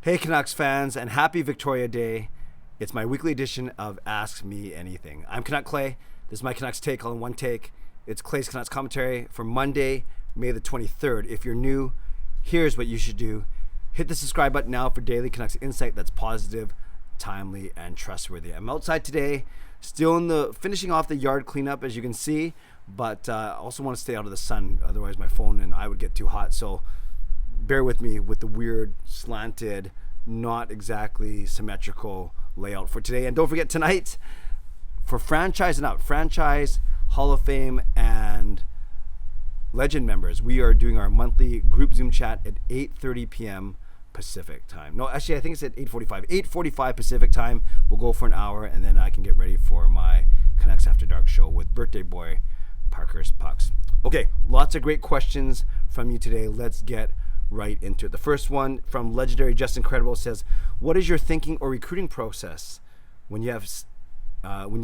Hey Canucks fans, and happy Victoria Day. It's my weekly edition of Ask Me Anything. I'm Canuck Clay. This is my Canucks take all in one take. It's Clay's Canucks commentary for Monday, May the 23rd. If you're new, here's what you should do. Hit the subscribe button now for daily Canucks insight that's positive, timely, and trustworthy. I'm outside today, still finishing off the yard cleanup, as you can see, but I also want to stay out of the sun. Otherwise, my phone and I would get too hot. So bear with me with the weird, slanted, not exactly symmetrical layout for today. And don't forget tonight, for franchise and up, franchise, Hall of Fame, and legend members, we are doing our monthly group Zoom chat at 8:30 p.m. Pacific time. No, actually, I think it's at 8:45. 8:45 Pacific time. We'll go for an hour, and then I can get ready for my Canucks After Dark show with birthday boy Parker's Pucks. Okay, lots of great questions from you today. Let's get right into it. The first one from legendary Justin Credible says, what is your thinking or recruiting process when you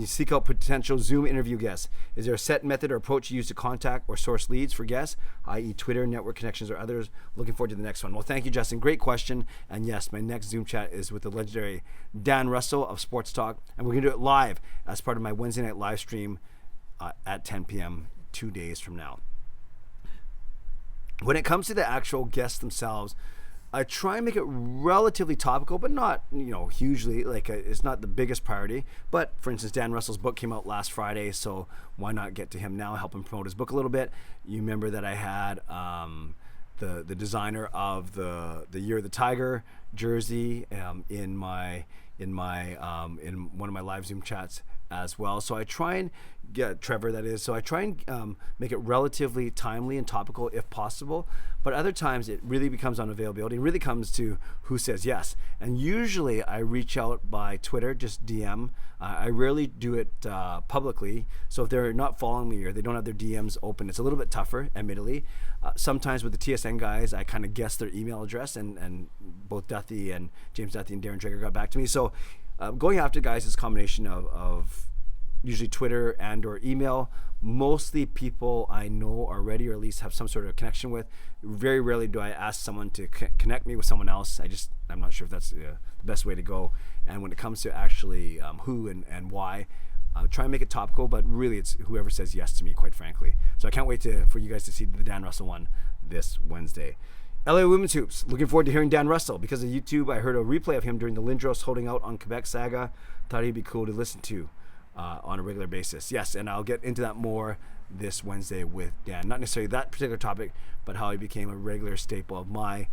seek out potential Zoom interview guests? Is there a set method or approach you use to contact or source leads for guests, i.e. Twitter, network connections, or others? Looking forward to the next one. Well, thank you, Justin. Great question. And yes, my next Zoom chat is with the legendary Dan Russell of Sports Talk, and we're going to do it live as part of my Wednesday night live stream at 10 p.m. 2 days from now. When it comes to the actual guests themselves, I try and make it relatively topical, but not, hugely, it's not the biggest priority. But for instance, Dan Russell's book came out last Friday, so why not get to him now, help him promote his book a little bit. You remember that I had the designer of the Year of the Tiger jersey in one of my live Zoom chats as well. So I try and get Trevor, that is. So I try and make it relatively timely and topical if possible. But other times it really becomes on availability. It really comes to who says yes. And usually I reach out by Twitter, just DM. I rarely do it publicly. So if they're not following me or they don't have their DMs open, it's a little bit tougher, admittedly. Sometimes with the TSN guys, I kind of guess their email address, and both Duthie and James Duthie and Darren Drager got back to me. So going after guys is a combination of usually Twitter and or email. Mostly people I know already, or at least have some sort of connection with. Very rarely do I ask someone to connect me with someone else. I'm not sure if that's the best way to go. And when it comes to actually who and why, try and make it topical, but really it's whoever says yes to me, quite frankly. So I can't wait for you guys to see the Dan Russell one this Wednesday. LA Women's Hoops, looking forward to hearing Dan Russell. Because of YouTube, I heard a replay of him during the Lindros holding out on Quebec saga. Thought he'd be cool to listen to on a regular basis. Yes, and I'll get into that more this Wednesday with Dan. Not necessarily that particular topic, but how he became a regular staple of my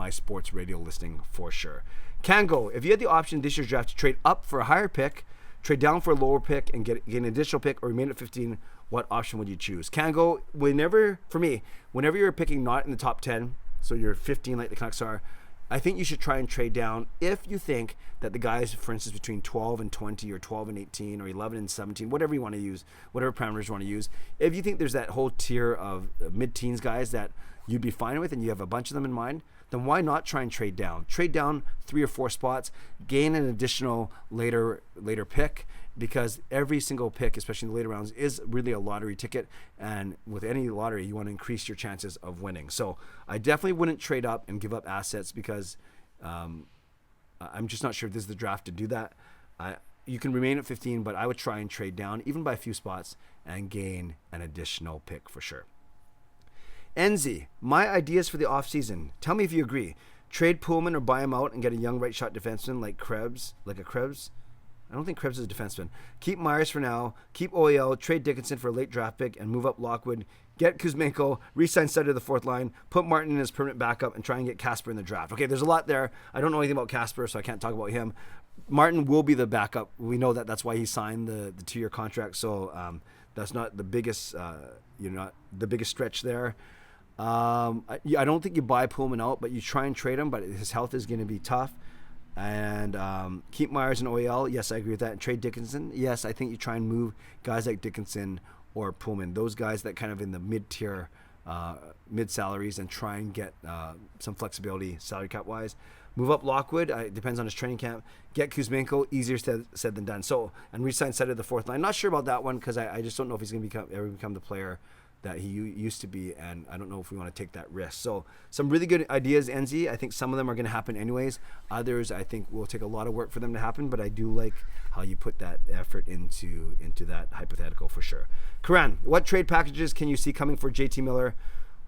sports radio listening for sure. Kango, if you had the option this year's draft to trade up for a higher pick, trade down for a lower pick, and get an additional pick, or remain at 15, what option would you choose? Kango, whenever you're picking not in the top 10, so you're 15 like the Canucks are, I think you should try and trade down if you think that the guys, for instance, between 12 and 20 or 12 and 18 or 11 and 17, whatever you want to use, whatever parameters you want to use, if you think there's that whole tier of mid-teens guys that you'd be fine with and you have a bunch of them in mind, then why not try and trade down? Trade down 3 or 4 spots, gain an additional later pick, because every single pick, especially in the later rounds, is really a lottery ticket. And with any lottery, you want to increase your chances of winning. So I definitely wouldn't trade up and give up assets, because I'm just not sure if this is the draft to do that. You can remain at 15, but I would try and trade down, even by a few spots, and gain an additional pick for sure. Enzi, my ideas for the offseason. Tell me if you agree. Trade Pullman or buy him out and get a young right shot defenseman like Krebs. I don't think Krebs is a defenseman. Keep Myers for now. Keep OEL. Trade Dickinson for a late draft pick and move up Lockwood. Get Kuzmenko. Re-sign Sutter to the 4th line. Put Martin in as permanent backup and try and get Casper in the draft. Okay, there's a lot there. I don't know anything about Casper, so I can't talk about him. Martin will be the backup. We know that. That's why he signed the 2-year contract. So that's not the biggest, the biggest stretch there. I don't think you buy Pullman out, but you try and trade him. But his health is going to be tough. And keep Myers and OEL. Yes, I agree with that. And trade Dickinson. Yes, I think you try and move guys like Dickinson or Pullman, those guys that kind of in the mid-tier, mid-salaries, and try and get some flexibility salary cap-wise. Move up Lockwood. It depends on his training camp. Get Kuzmenko. Easier said than done. So, and re-sign Sutter to the 4th line. Not sure about that one, because I just don't know if he's going to ever become the player that he used to be, and I don't know if we want to take that risk. So some really good ideas, Enzi. I think some of them are going to happen anyways. Others, I think, will take a lot of work for them to happen, but I do like how you put that effort into that hypothetical for sure. Karan, what trade packages can you see coming for JT Miller?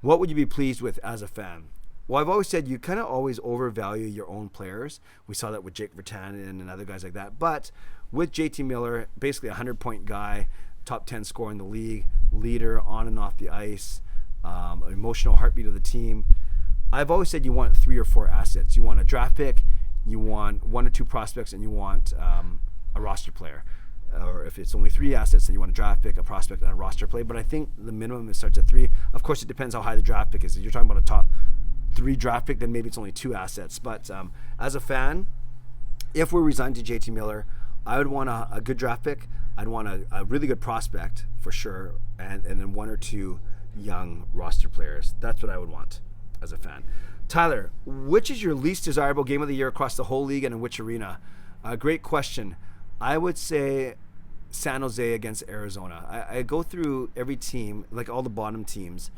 What would you be pleased with as a fan? Well, I've always said you kind of always overvalue your own players. We saw that with Jake Virtanen and other guys like that. But with JT Miller, basically a 100-point guy, top 10 scorer in the league, leader on and off the ice, emotional heartbeat of the team. I've always said you want 3 or 4 assets. You want a draft pick, you want 1 or 2 prospects, and you want a roster player. Or if it's only 3 assets, then you want a draft pick, a prospect, and a roster play. But I think the minimum it starts at 3. Of course, it depends how high the draft pick is. If you're talking about a top 3 draft pick, then maybe it's only 2 assets. But as a fan, if we're resigned to JT Miller, I would want a good draft pick. I'd want a really good prospect for sure, and then 1 or 2 young roster players. That's what I would want as a fan. Tyler, which is your least desirable game of the year across the whole league and in which arena? Great question. I would say San Jose against Arizona. I go through every team, like all the bottom teams,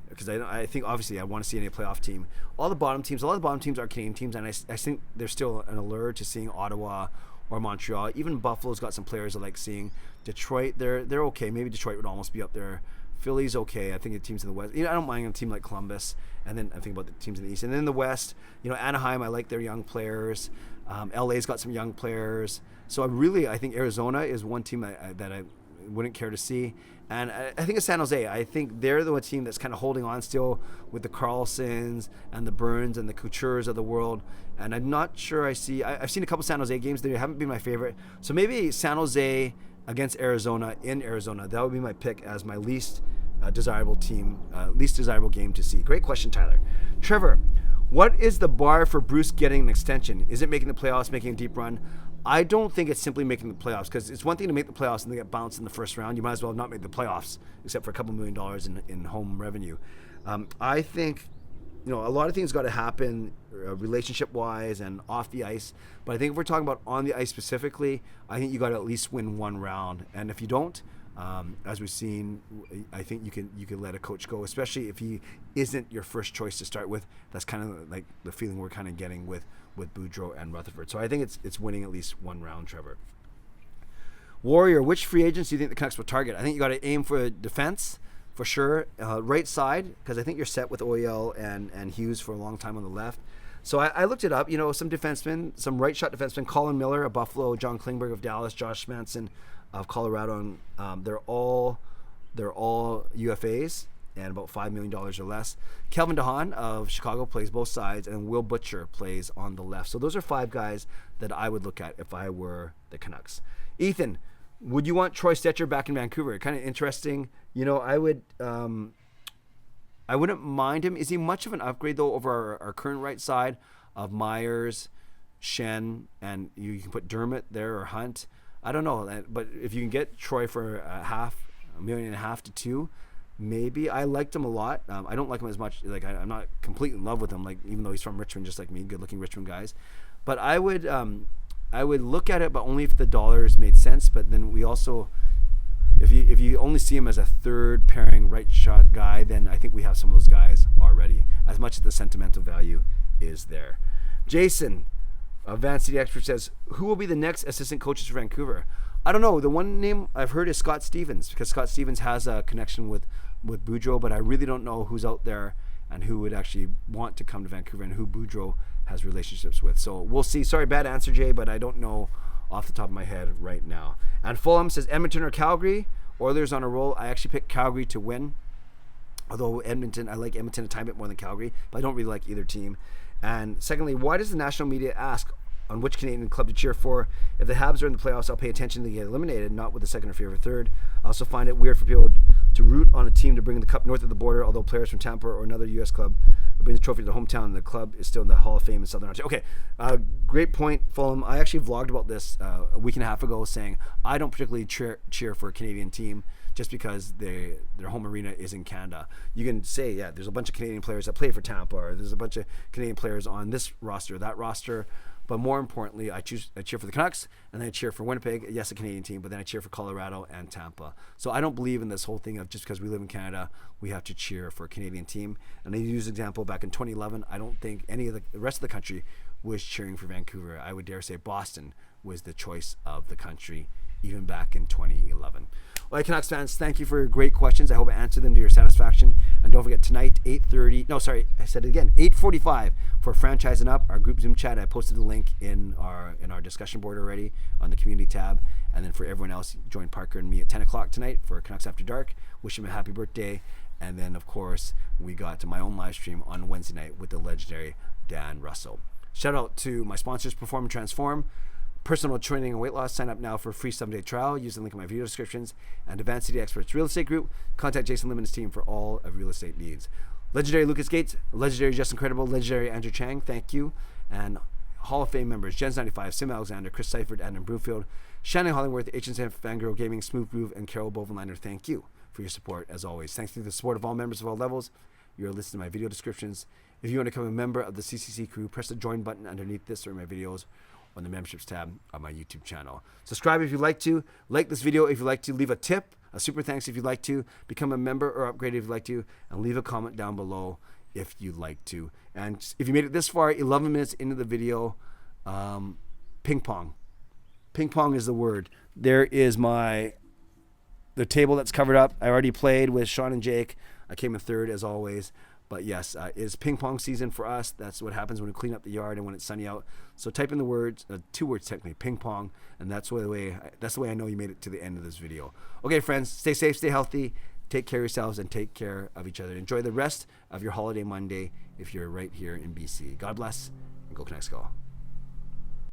because I think obviously I want to see any playoff team. A lot of the bottom teams are Canadian teams, and I think there's still an allure to seeing Ottawa or Montreal. Even Buffalo's got some players I like seeing. Detroit, they're okay. Maybe Detroit would almost be up there. Philly's okay. I think the teams in the West. I don't mind a team like Columbus. And then I think about the teams in the East. And then in the West, Anaheim, I like their young players. LA's got some young players. So I think Arizona is one team that I wouldn't care to see. And I think it's San Jose. I think they're the one team that's kind of holding on still with the Carlsons and the Burns and the Coutures of the world. And I'm not sure I've seen a couple San Jose games. They haven't been my favorite. So maybe San Jose against Arizona in Arizona. That would be my pick as my least desirable game to see. Great question, Tyler. Trevor, what is the bar for Bruce getting an extension? Is it making the playoffs, making a deep run? I don't think it's simply making the playoffs, because it's one thing to make the playoffs and they get bounced in the first round. You might as well not make the playoffs, except for a couple $1 million in home revenue. I think, a lot of things got to happen relationship-wise and off the ice. But I think if we're talking about on the ice specifically, I think you got to at least win 1 round. And if you don't, as we've seen, I think you can let a coach go, especially if he isn't your first choice to start with. That's kind of like the feeling we're kind of getting with Boudreau and Rutherford. So I think it's winning at least 1 round, Trevor. Warrior, which free agents do you think the Canucks will target? I think you got to aim for defense for sure. Right side, because I think you're set with OEL and Hughes for a long time on the left. So I looked it up. Some defensemen, some right shot defensemen: Colin Miller of Buffalo, John Klingberg of Dallas, Josh Manson of Colorado. And, they're all UFAs and about $5 million or less. Kelvin DeHaan of Chicago plays both sides, and Will Butcher plays on the left. So those are 5 guys that I would look at if I were the Canucks. Ethan, would you want Troy Stecher back in Vancouver? Kind of interesting. I wouldn't mind him. Is he much of an upgrade, though, over our current right side of Myers, Shen, and you can put Dermott there or Hunt? I don't know. But if you can get Troy for $500,000 to $2 million, maybe. I liked him a lot. I don't like him as much. Like I'm not completely in love with him. Like even though he's from Richmond, just like me, good-looking Richmond guys. But I would look at it, but only if the dollars made sense. But then we also, if you only see him as a third pairing right shot guy, then I think we have some of those guys already. As much as the sentimental value is there. Jason, Van City Expert says, who will be the next assistant coaches for Vancouver? I don't know. The one name I've heard is Scott Stevens, because Scott Stevens has a connection with Boudreau, but I really don't know who's out there and who would actually want to come to Vancouver and who Boudreau has relationships with. So we'll see. Sorry, bad answer, Jay, but I don't know off the top of my head right now. And Fulham says Edmonton or Calgary. Oilers on a roll. I actually picked Calgary to win. Although I like Edmonton a tiny bit more than Calgary, but I don't really like either team. And secondly, why does the national media ask on which Canadian club to cheer for? If the Habs are in the playoffs, I'll pay attention to get eliminated, not with the second or third. I also find it weird for people to root on a team to bring the cup north of the border, although players from Tampa or another U.S. club bring the trophy to the hometown, and the club is still in the Hall of Fame in Southern Ontario. Okay, great point, Fulham. I actually vlogged about this a week and a half ago, saying I don't particularly cheer for a Canadian team just because their home arena is in Canada. You can say, there's a bunch of Canadian players that play for Tampa, or there's a bunch of Canadian players on this roster, that roster. But more importantly, I cheer for the Canucks, and then I cheer for Winnipeg, yes, a Canadian team, but then I cheer for Colorado and Tampa. So I don't believe in this whole thing of just because we live in Canada, we have to cheer for a Canadian team. And I use an example back in 2011, I don't think any of the rest of the country was cheering for Vancouver. I would dare say Boston was the choice of the country, even back in 2011. Well, Canucks fans, thank you for your great questions. I hope I answered them to your satisfaction. And don't forget, tonight, 8:45 for Franchise and Up, our group Zoom chat. I posted the link in our discussion board already on the community tab. And then for everyone else, join Parker and me at 10 o'clock tonight for Canucks After Dark. Wish him a happy birthday. And then, of course, we got to my own live stream on Wednesday night with the legendary Dan Russell. Shout out to my sponsors, Perform and Transform. Personal training and weight loss. Sign up now for a free 7-day trial. Use the link in my video descriptions. And Advanced City Experts Real Estate Group. Contact Jason Lim and his team for all of real estate needs. Legendary Lucas Gates, legendary Justin Credible, legendary Andrew Chang, thank you. And Hall of Fame members, Jens95, Sim Alexander, Chris Seifert, Adam Broomfield, Shannon Hollingworth, HSF Fangirl Gaming, Smooth Groove, and Carol Bovenliner, thank you for your support as always. Thanks to the support of all members of all levels. You're listed in my video descriptions. If you want to become a member of the CCC Crew, press the join button underneath this or my videos on the memberships tab on my YouTube channel. Subscribe if you'd like to. Like this video if you'd like to. Leave a tip, a super thanks if you'd like to. Become a member or upgrade if you'd like to. And leave a comment down below if you'd like to. And if you made it this far, 11 minutes into the video, ping pong. Ping pong is the word. There is the table that's covered up. I already played with Sean and Jake. I came in third as always. But yes, it's ping pong season for us. That's what happens when we clean up the yard and when it's sunny out. So type in the words, 2 words technically, ping pong, and that's the way I know you made it to the end of this video. Okay, friends, stay safe, stay healthy, take care of yourselves, and take care of each other. Enjoy the rest of your holiday Monday if you're right here in BC. God bless, and go Canucks go.